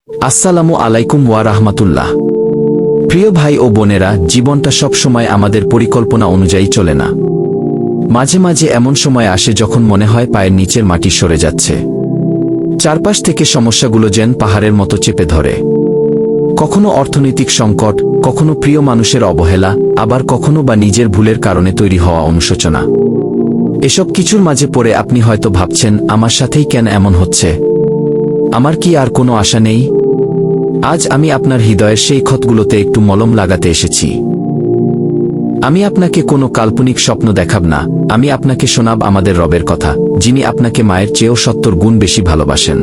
আসসালামু আলাইকুম ওয়া রাহমাতুল্লাহ। প্রিয় ভাই ও বোনেরা, জীবনটা সব সময় আমাদের পরিকল্পনা অনুযায়ী চলে না। মাঝে মাঝে এমন সময় আসে যখন মনে হয় পায়ের নিচের মাটি সরে যাচ্ছে। চারপাশ থেকে সমস্যাগুলো যেন পাহাড়ের মতো চেপে ধরে। কখনো অর্থনৈতিক সংকট, কখনো প্রিয় মানুষের অবহেলা, আবার কখনো বা নিজের ভুলের কারণে তৈরি হওয়া অনুশোচনা। এসব কিছুর মাঝে পড়ে আপনি হয়তো ভাবছেন, আমার সাথেই কেন এমন হচ্ছে? আমার কি আর কোনো আশা নেই? আজ আমি আপনার হৃদয়ের সেই ক্ষতগুলোতে একটু মলম লাগাতে এসেছি। আমি আপনাকে কোনো কাল্পনিক স্বপ্ন দেখাব না, আমি আপনাকে শোনাব আমাদের রবের কথা, যিনি আপনাকে মায়ের চেয়েও ৭০ গুণ বেশি ভালোবাসেন।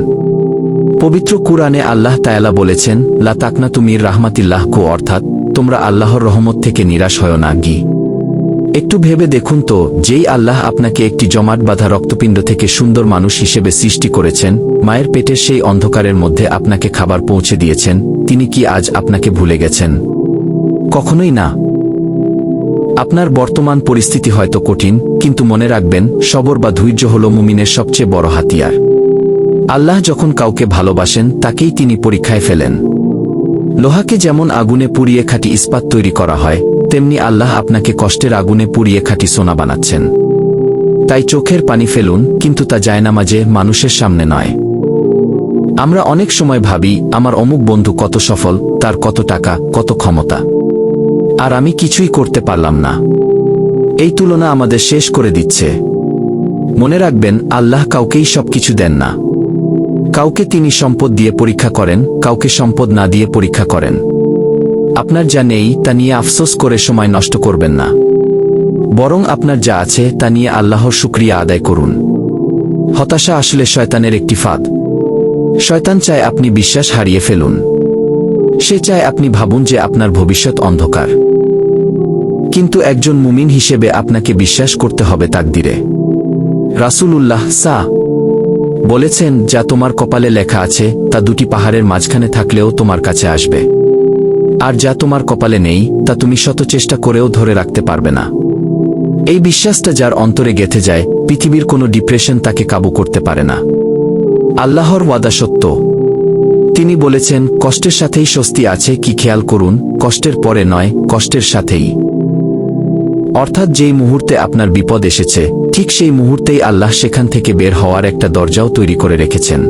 পবিত্র কুরআনে আল্লাহ তাআলা বলেছেন, লা তাকনাতু মির রাহমাতিল্লাহ, অর্থাৎ তোমরা আল্লাহর রহমত থেকে নিরাশ হয় না। একটু ভেবে দেখুন তো, যেই আল্লাহ আপনাকে একটি জমাট বাঁধা রক্তপিণ্ড থেকে সুন্দর মানুষ হিসেবে সৃষ্টি করেছেন, মায়ের পেটের সেই অন্ধকারের মধ্যে আপনাকে খাবার পৌঁছে দিয়েছেন, তিনি কি আজ আপনাকে ভুলে গেছেন? কখনোই না। আপনার বর্তমান পরিস্থিতি হয়তো কঠিন, কিন্তু মনে রাখবেন, সবর বা ধৈর্য হল মুমিনের সবচেয়ে বড় হাতিয়ার। আল্লাহ যখন কাউকে ভালোবাসেন, তাকেই তিনি পরীক্ষায় ফেলেন। লোহাকে যেমন আগুনে পুড়িয়ে খাঁটি ইস্পাত তৈরি করা হয়, তেমনি আল্লাহ আপনাকে কষ্টের আগুনে পুড়িয়ে খাঁটি সোনা বানাচ্ছেন। তাই চোখের পানি ফেলুন, কিন্তু তা জায়নামাজে, মানুষের সামনে নয়। আমরা অনেক সময় ভাবি, আমার অমুক বন্ধু কত সফল, তার কত টাকা, কত ক্ষমতা, আর আমি কিছুই করতে পারলাম না। এই তুলনা আমাদের শেষ করে দিচ্ছে। মনে রাখবেন, আল্লাহ কাউকেই সবকিছু দেন না। কাউকে তিনি সম্পদ দিয়ে পরীক্ষা করেন, কাউকে সম্পদ না দিয়ে পরীক্ষা করেন। আপনার যা নেই তা নিয়ে আফসোস করে সময় নষ্ট করবেন না, বরং আপনার যা আছে তা নিয়ে আল্লাহর শুকরিয়া আদায় করুন। হতাশা আসলে শয়তানের একটি ফাঁদ। শয়তান চায় আপনি বিশ্বাস হারিয়ে ফেলুন। সে চায় আপনি ভাবুন যে আপনার ভবিষ্যৎ অন্ধকার। কিন্তু একজন মুমিন হিসেবে আপনাকে বিশ্বাস করতে হবে তাকদিরে। রাসূলুল্লাহ বলেছেন, যা তোমার কপালে লেখা আছে তা দুটি পাহাড়ের মাঝখানে থাকলেও তোমার কাছে আসবে, আর যা তোমার কপালে নেই তা তুমি শত চেষ্টা করেও ধরে রাখতে পারবে না। এই বিশ্বাসটা যার অন্তরে গেঁথে যায়, পৃথিবীর কোনো ডিপ্রেশন তাকে কাবু করতে পারে না। আল্লাহর ওয়াদা সত্য। তিনি বলেছেন, কষ্টের সাথেই স্বস্তি আছে, কি খেয়াল করুন, কষ্টের পরে নয়, কষ্টের সাথেই। অর্থাৎ যেই মুহূর্তে আপনার বিপদ এসেছে, ঠিক সেই মুহূর্তেই আল্লাহ সেখান থেকে বের হওয়ার একটা দরজাও তৈরি করে রেখেছেন।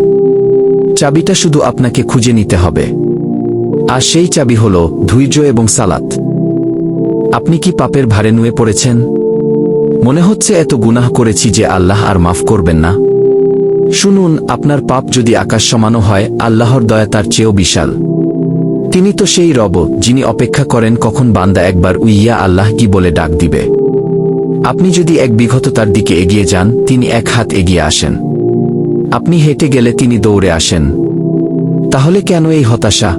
চাবিটা শুধু আপনাকে খুঁজে নিতে হবে। আর সেই চাবি হল ধৈর্য এবং সালাত। আপনি কি পাপের ভারে নুয়ে পড়েছেন? মনে হচ্ছে এত গুনাহ করেছি যে আল্লাহ আর মাফ করবেন না? শুনুন, আপনার পাপ যদি আকাশ সমানও হয়, আল্লাহর দয়া তার চেয়েও বিশাল। তিনি তো সেই রব, যিনি অপেক্ষা করেন কখন বান্দা একবার উইয়া আল্লাহ কি বলে ডাক দিবে। আপনি যদি এক বিঘত তার দিকে এগিয়ে যান, তিনি এক হাত এগিয়ে আসেন। আপনি হেঁটে গেলে তিনি দৌড়ে আসেন। তাহলে কেন এই হতাশা?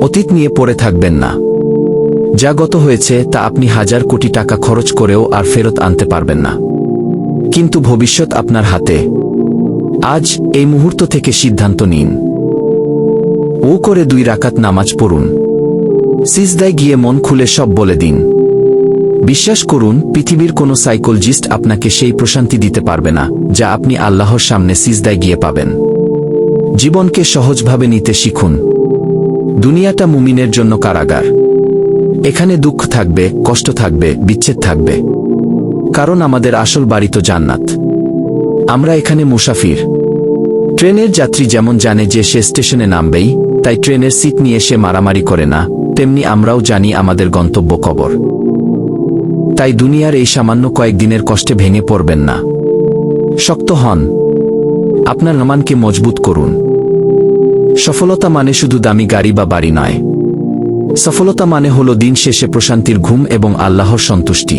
অতীত নিয়ে পড়ে থাকবেন না। যা গত হয়েছে তা আপনি হাজার কোটি টাকা খরচ করেও আর ফেরত আনতে পারবেন না। কিন্তু ভবিষ্যৎ আপনার হাতে। আজ এই মুহূর্ত থেকে সিদ্ধান্ত নিন। ও করে 2 রাকাত নামাজ পড়ুন। সিজদায় গিয়ে মন খুলে সব বলে দিন। বিশ্বাস করুন, পৃথিবীর কোনো সাইকোলজিস্ট আপনাকে সেই প্রশান্তি দিতে পারবে না যা আপনি আল্লাহর সামনে সিজদায় গিয়ে পাবেন। জীবনকে সহজভাবে নিতে শিখুন। দুনিয়াটা মুমিনের জন্য কারাগার। এখানে দুঃখ থাকবে, কষ্ট থাকবে, বিচ্ছেদ থাকবে। কারণ আমাদের আসল বাড়ি তো জান্নাত। আমরা এখানে মুসাফির। ট্রেনের যাত্রী যেমন জানে যে সে স্টেশনে নামবেই, তাই ট্রেনের সিট নিয়ে সে মারামারি করে না, তেমনি আমরাও জানি আমাদের গন্তব্য কবর। তাই দুনিয়ার এই সামান্য কয়েকদিনের কষ্টে ভেঙে পড়বেন না। শক্ত হন। আপনার ইমানকে মজবুত করুন। সফলতা মানে শুধু দামি গাড়ি বা বাড়ি নয়। সফলতা মানে হলো দিন শেষে প্রশান্তির ঘুম এবং আল্লাহর সন্তুষ্টি।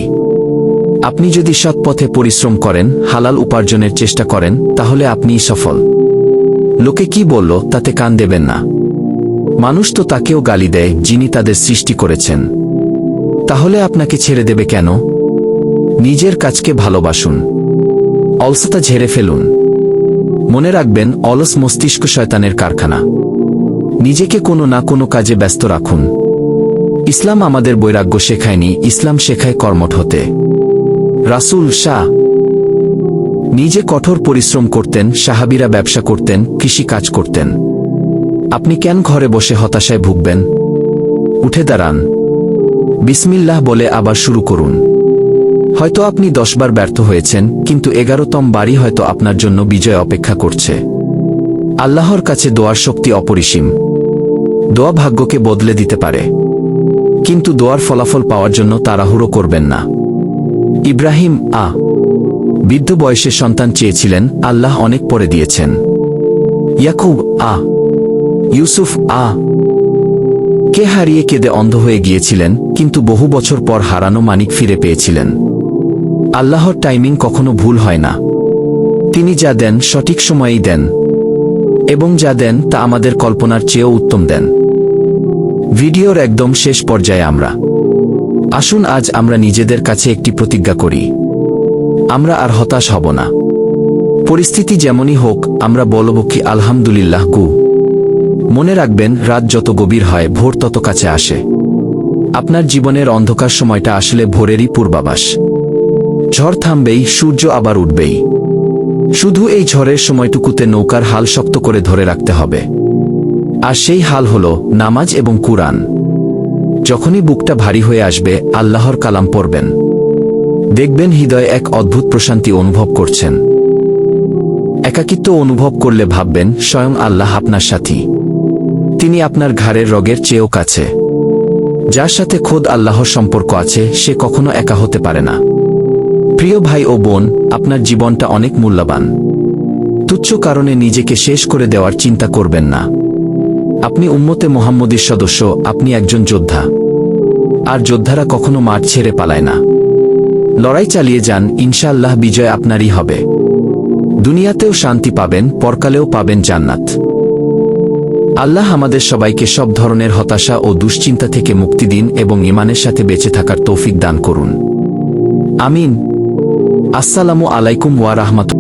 আপনি যদি সৎ পথে পরিশ্রম করেন, হালাল উপার্জনের চেষ্টা করেন, তাহলে আপনিই সফল। লোকে কি বলল তাতে কান দেবেন না। মানুষ তো তাকেও গালি দেয় যিনি তাদের সৃষ্টি করেছেন। তাহলে আপনাকে ছেড়ে দেবে কেন? নিজের কাজকে ভালোবাসুন। অলসতা ঝেড়ে ফেলুন। মনে রাখবেন, অলস মস্তিষ্ক শয়তানের কারখানা। নিজেকে কোনো না কোনো কাজে ব্যস্ত রাখুন। ইসলাম আমাদের বৈরাগ্য শেখায়নি, ইসলাম শেখায় কর্মঠ হতে। রাসূল নিজে কঠোর পরিশ্রম করতেন, সাহাবীরা ব্যবসা করতেন, কৃষি কাজ করতেন। আপনি কেন ঘরে বসে হতাশায় ভুগবেন? উঠে দাঁড়ান, বিসমিল্লাহ বলে আবার শুরু করুন। হয়তো আপনি 10 বার ব্যর্থ হয়েছেন, কিন্তু 11তম বারই হয়তো আপনার জন্য বিজয় অপেক্ষা করছে। আল্লাহর কাছে দোয়ার শক্তি অপরিসীম। দোয়া ভাগ্যকে বদলে দিতে পারে, কিন্তু দোয়ার ফলাফল পাওয়ার জন্য তাড়াহুড়ো করবেন না। ইব্রাহিম বৃদ্ধ বয়সে সন্তান চেয়েছিলেন, আল্লাহ অনেক পরে দিয়েছেন। ইয়াকুব ইউসুফ কে হারিয়ে কেঁদে অন্ধ হয়ে গিয়েছিলেন, কিন্তু বহু বছর পর হারানো মানিক ফিরে পেয়েছিলেন। আল্লাহর টাইমিং কখনো ভুল হয় না। তিনি যা দেন সঠিক সময়েই দেন, এবং যা দেন তা আমাদের কল্পনার চেয়েও উত্তম দেন। ভিডিওর একদম শেষ পর্যায়ে আমরা আসুন আজ আমরা নিজেদের কাছে একটি প্রতিজ্ঞা করি। আমরা আর হতাশ হব না। পরিস্থিতি যেমনই হোক, আমরা বলব কি আলহামদুলিল্লাহ। মনে রাখবেন, রাত যত গভীর হয় ভোর তত কাছে আসে। আপনার জীবনের অন্ধকার সময়টা আসলে ভোরেরই পূর্বাভাস। ঝড় থামবেই, সূর্য আবার উঠবেই। শুধু এই ঝড়ের সময়টুকুতে নৌকার হাল শক্ত করে ধরে রাখতে হবে। আর সেই হাল হল নামাজ এবং কুরআন। যখনই বুকটা ভারী হয়ে আসবে, আল্লাহর কালাম পড়বেন। দেখবেন হৃদয়ে এক অদ্ভুত প্রশান্তি অনুভব করছেন। একাকিত্ব অনুভব করলে ভাববেন, স্বয়ং আল্লাহ আপনার সাথী। তিনি আপনার ঘাড়ের রগের চেয়েও কাছে। যার সাথে খোদ আল্লাহর সম্পর্ক আছে, সে কখনো একা হতে পারে না। প্রিয় ভাই ও বোন, আপনার জীবনটা অনেক মূল্যবান। তুচ্ছ কারণে নিজেকে শেষ করে দেওয়ার চিন্তা করবেন না। আপনি উম্মতে মুহাম্মদীর সদস্য, আপনি একজন যোদ্ধা। আর যোদ্ধারা কখনো মাঠ ছেড়ে পালায় না। লড়াই চালিয়ে যান, ইনশাআল্লাহ বিজয় আপনারই হবে। দুনিয়াতেও শান্তি পাবেন, পরকালেও পাবেন জান্নাত। আল্লাহ আমাদের সবাইকে সব ধরনের হতাশা ও দুশ্চিন্তা থেকে মুক্তি দিন এবং ঈমানের সাথে বেঁচে থাকার তৌফিক দান করুন। আমিন। আসসালামু আলাইকুম ওয়া রাহমাতুল্লাহ।